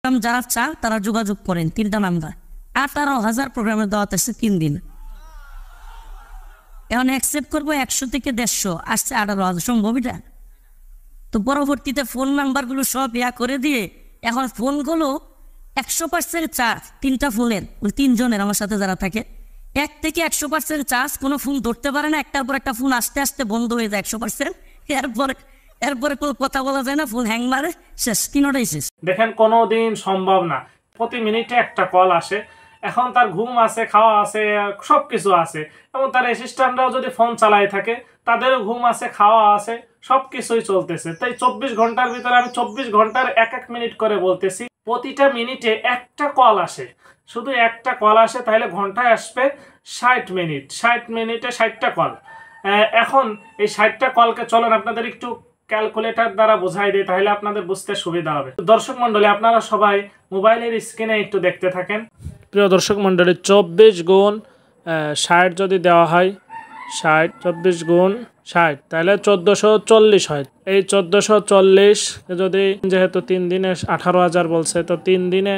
যারা চান তারা যোগাযোগ করেন। 3টা নাম্বার, 18,000 প্রোগ্রামের দাওয়াত আসছে 3 দিন। এখন অ্যাকসেপ্ট করবো 100 থেকে 150, আসছে 18,000। সম্ভব এটা? তো পরবর্তীতে ফোন নাম্বারগুলো সব করে দিয়ে এখন ফোনগুলো 100% চার্জ। 3টা ফোনের 3 জনের আমার সাথে যারা থাকে 1 থেকে 100% চার্জ, কোনো ফোন ধরতে পারে না। একটার পর একটা ফোন আস্তে আস্তে বন্ধ হয়ে যায় 100%। এরপরে কোনো কথা বলা যায় না, ফোন হ্যাং মারে, শেষ, 3টাই শেষ। দেখেন কোনোদিন সম্ভব না, প্রতি মিনিটে একটা কল আসে। এখন তার ঘুম আছে, খাওয়া আছে, সব কিছু আছে, এবং তার অ্যাসিস্ট্যান্টরাও যদি ফোন চালাই থাকে তাদেরও ঘুম আছে, খাওয়া আছে, সব কিছুই চলতেছে। তাই 24 ঘন্টার ভিতরে আমি 24 ঘন্টার 1-1 মিনিট করে বলতেছি, প্রতিটা মিনিটে একটা কল আসে, শুধু একটা কল আসে, তাহলে ঘন্টায় আসবে 60 মিনিট। 60 মিনিটে 60টা কল। এখন এই 60টা কলকে চলেন আপনাদের একটু ক্যালকুলেটর দ্বারা বোঝাই দিই, তাহলে আপনাদের বুঝতে সুবিধা হবে। দর্শক মন্ডলী, আপনারা সবাই মোবাইলের স্ক্রিনে একটু দেখতে থাকেন। প্রিয় দর্শক মন্ডলী, 24 গুণ 60 যদি দেওয়া হয়, 60 24 গুণ 60, তাহলে 1440 হয়। এই 1440 যদি, যেহেতু 3 দিনে 18,000 বলছে, তো 3 দিনে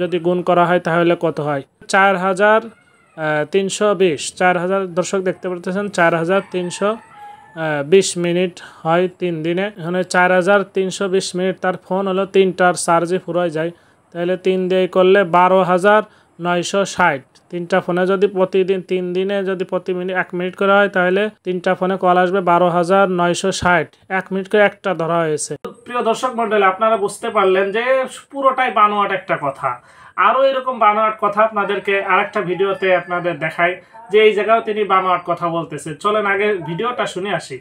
যদি গুণ করা হয় তাহলে কত হয়? 4,320। 4,000 দর্শক দেখতে পাচ্ছেন, 4,320 মিনিট হয় 3 দিনে। এখানে 4,320 মিনিট, তার ফোন হলো 3টার চার্জে ফুরাই যায়, তাহলে 3 দিয়ে করলে 12,960। 3টা ফোনে যদি প্রতিদিন 3 দিনে যদি প্রতি মিনিট 1 মিনিট করে হয়, তাহলে 3টা ফোনে কল আসবে 12,960। 1 মিনিট করে একটা ধরা হয়েছে। প্রিয় দর্শক মন্ডলী, আপনারা বুঝতে পারলেন যে পুরোটাই বানোয়াট একটা কথা। আরও এরকম বানোয়াট কথা আপনাদেরকে আরেকটা ভিডিওতে আপনাদের দেখাই, যে এই জায়গাও তিনি বানোয়াট কথা বলতেছে। চলেন আগে ভিডিওটা শুনে আসি।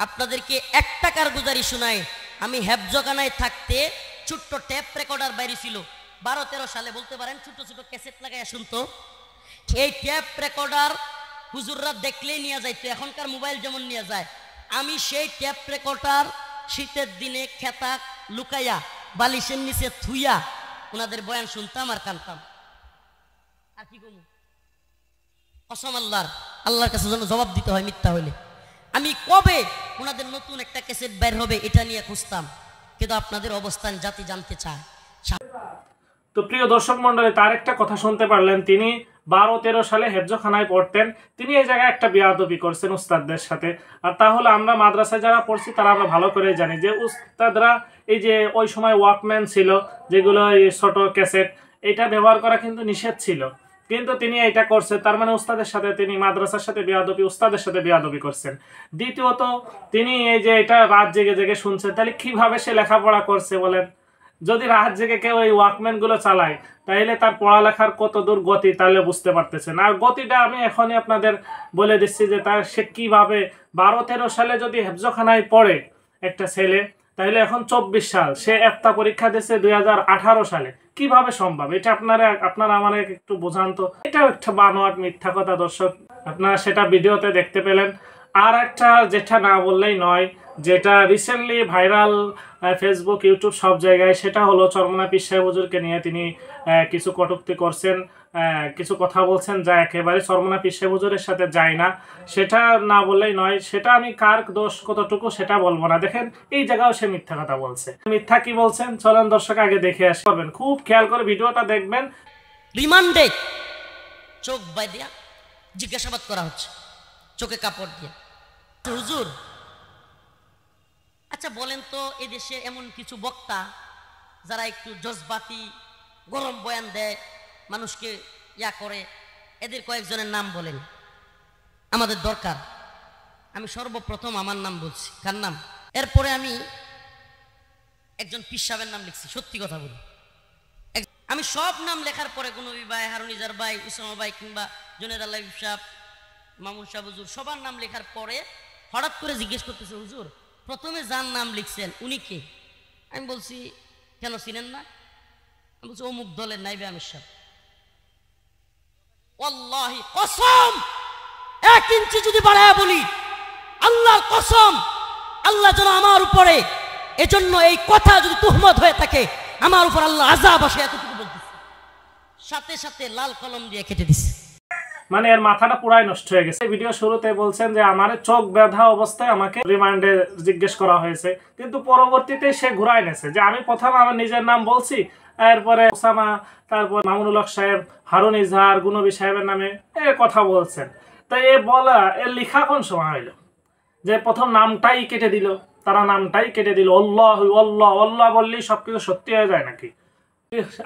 আপনাদেরকে 1 টাকার গুজারি শোনাই। আমি হেফজখানায় থাকতে ছোট্ট টেপ রেকর্ডার বাইরে ছিল, 12-13 সালে বলতে পারেন, ছোট ছোট ক্যাসেট লাগাইয়া শুনতো। এই টেপ রেকর্ডার হুজুররা দেখলেই নিয়ে যাইতো, এখনকার মোবাইল যেমন নিয়ে যায়। আমি সেই টেপ রেকর্ডার শীতের দিনে খেতা লুকাইয়া বালিশের নিচে থুইয়া ওনাদের বয়ান শুনতাম আর কানতাম। আর কি করবো? কসম আল্লাহর কাছে যেন জবাব দিতে হয় মিথ্যা হইলে। আমি কবে ওনাদের নতুন একটা ক্যাসেট বের হবে এটা নিয়ে খুঁজতাম, কিন্তু আপনাদের অবস্থান জাতি জানতে চায়। তো প্রিয় দর্শক মন্ডলী, তার একটা কথা শুনতে পারলেন, তিনি 12-13 সালে হেফজখানায় পড়তেন। তিনি এই জায়গায় একটা বেয়াদবি করছেন উস্তাদদের সাথে। আর তাহলে আমরা মাদ্রাসায় যারা পড়ছি তারা আমরা ভালো করে জানি যে উস্তাদরা এই যে ওই সময় ওয়াকম্যান ছিল, যেগুলো ছোট ক্যাসেট, এটা ব্যবহার করা কিন্তু নিষেধ ছিল, কিন্তু তিনি এটা করছেন। তার মানে উস্তাদের সাথে তিনি মাদ্রাসার সাথে বেয়াদবি, উস্তাদের সাথে বেয়াদবি করছেন। দ্বিতীয়ত, তিনি এই যে এটা রাত জেগে জেগে শুনছেন, তাহলে কিভাবে সে লেখাপড়া করছে বলেন? যদি রাত জেগে কেউ এই ওয়াকম্যান গুলো চালায়, তাহলে তার পড়ালেখার কত দূর গতি, তাহলে বুঝতে পারতেছেন। আর গতিটা আমি এখনই আপনাদের বলে দিচ্ছি যে তার সে কিভাবে 12-13 সালে যদি হেফজখানায় পড়ে একটা ছেলে, তাহলে এখন 24 সাল, সে একটা পরীক্ষা দিচ্ছে 2018 সালে, কিভাবে সম্ভব? এটা আপনারা আমার একটু বোঝান তো। এটা একটা বানোয়াট মিথ্যা কথা দর্শক, আপনারা সেটা ভিডিওতে দেখতে পেলেন। আর একটা যেটা না বললেই নয়, যেটা রিসেন্টলি ভাইরাল ফেসবুক, ইউটিউব সব জায়গায়, সেটা হলো চরমোনাই পীর সাহেব হুজুরকে নিয়ে তিনি কিছু কটূক্তি করছেন, কিছু কথা বলছেন যা একেবারে চরমোনাই পীর সাহেব হুজুরের সাথে যায় না। সেটা না বললেই নয়, সেটা আমি কার দোষ কতটুকু সেটা বলবো না। দেখেন এই জায়গাও সে মিথ্যা কথা বলছে। মিথ্যা কি বলছেন চলেন দর্শক আগে দেখে আসি, করবেন খুব খেয়াল করে ভিডিওটা দেখবেন। রিমান্ডে চোখ বাইদিয়া জিজ্ঞাসাবাদ করা হচ্ছে, চোখে কাপড় দিয়ে। হুজুর, আচ্ছা বলেন তো, এদেশে এমন কিছু বক্তা যারা একটু জজবাতি গরম বয়ান দেয়, মানুষকে করে, এদের কয়েকজনের নাম বলেন, আমাদের দরকার। আমি সর্বপ্রথম আমার নাম বলছি। কার নাম? এরপরে আমি একজন পীর সাহেবের নাম লিখছি। সত্যি কথা বলি, আমি সব নাম লেখার পরে গুনবী ভাই, হারুনিজার ভাই, উসামা ভাই, কিংবা জুনেদ আল্লাহ সাহেব, মামুন সাহেব হুজুর, সবার নাম লেখার পরে হঠাৎ করে জিজ্ঞেস করতেছে, হুজুর প্রথমে যার নাম লিখছেন উনি কে? আমি বলছি, কেন চিনেন না? আমি বলছি, অমুক দলের নাইবে আমির সাহেব। ওয়াল্লাহি কসম, 1 ইঞ্চি যদি বাড়ায় বলি, আল্লাহর কসম, আল্লাহ যেন আমার উপরে, এজন্য এই কথা যদি তুহমত হয়ে থাকে, আমার উপর আল্লাহ আযাব আসে, এতটুকু বলতেছে। সাথে সাথে লাল কলম দিয়ে কেটে দিছে। মানে এর মাথাটা পুরাই নষ্ট হয়ে গেছে। ভিডিও শুরুতে বলছেন যে আমার চোখ ব্যথা অবস্থায় আমাকে রিমান্ডে জিজ্ঞেস করা হয়েছে, কিন্তু পরবর্তীতে সে ঘুরাই নেছে যে আমি প্রথম আমার নিজের নাম বলছি, এরপরে ওসামা, তারপর মামুনুল হক সাহেব, হারুন ইজহার, গুনবী সাহেবের নামে কথা বলছেন। তাই এ বলা এর লেখা কোন সময় হইল যে প্রথম নামটাই কেটে দিল, তারা নামটাই কেটে দিল, আল্লাহ আল্লাহ আল্লাহ বললেই সবকিছু সত্যি হয়ে যায় নাকি?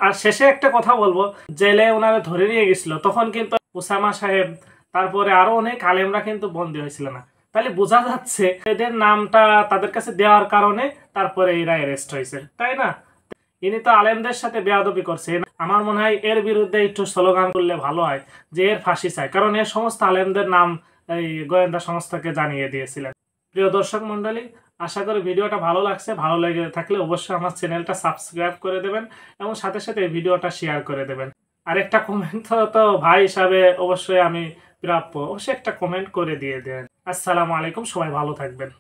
আর শেষে একটা কথা বলবো, জেলে ওনারা ধরে নিয়ে গেছিল তখন কিন্তু ওসামা সাহেব তারপরে আরো অনেক আলেমরা কিন্তু বন্দী হয়েছিল না। তাহলে বোঝা যাচ্ছে এদের নামটা তাদের কাছে দেওয়ার কারণে তারপরে এরা অ্যারেস্ট হয়েছে, তাই না? ইনি তো আলেমদের সাথে বেয়াদবি করছে। আমার মনে হয় এর বিরুদ্ধে একটু স্লোগান করলে ভালো হয় যে এর ফাঁসি চাই, কারণ এর সমস্ত আলেমদের নাম এই গোয়েন্দা সংস্থাকে জানিয়ে দিয়েছিলেন। প্রিয় দর্শক মন্ডলী, আশা করি ভিডিওটা ভালো লাগছে। ভালো লেগে থাকলে অবশ্যই আমার চ্যানেলটা সাবস্ক্রাইব করে দেবেন এবং সাথে সাথে এই ভিডিওটা শেয়ার করে দেবেন। আর একটা কমেন্ট তো ভাই হিসাবে অবশ্যই আমি প্রাপ্য, অবশ্যই একটা কমেন্ট করে দিয়ে দেন। আসসালামু আলাইকুম, সবাই ভালো থাকবেন।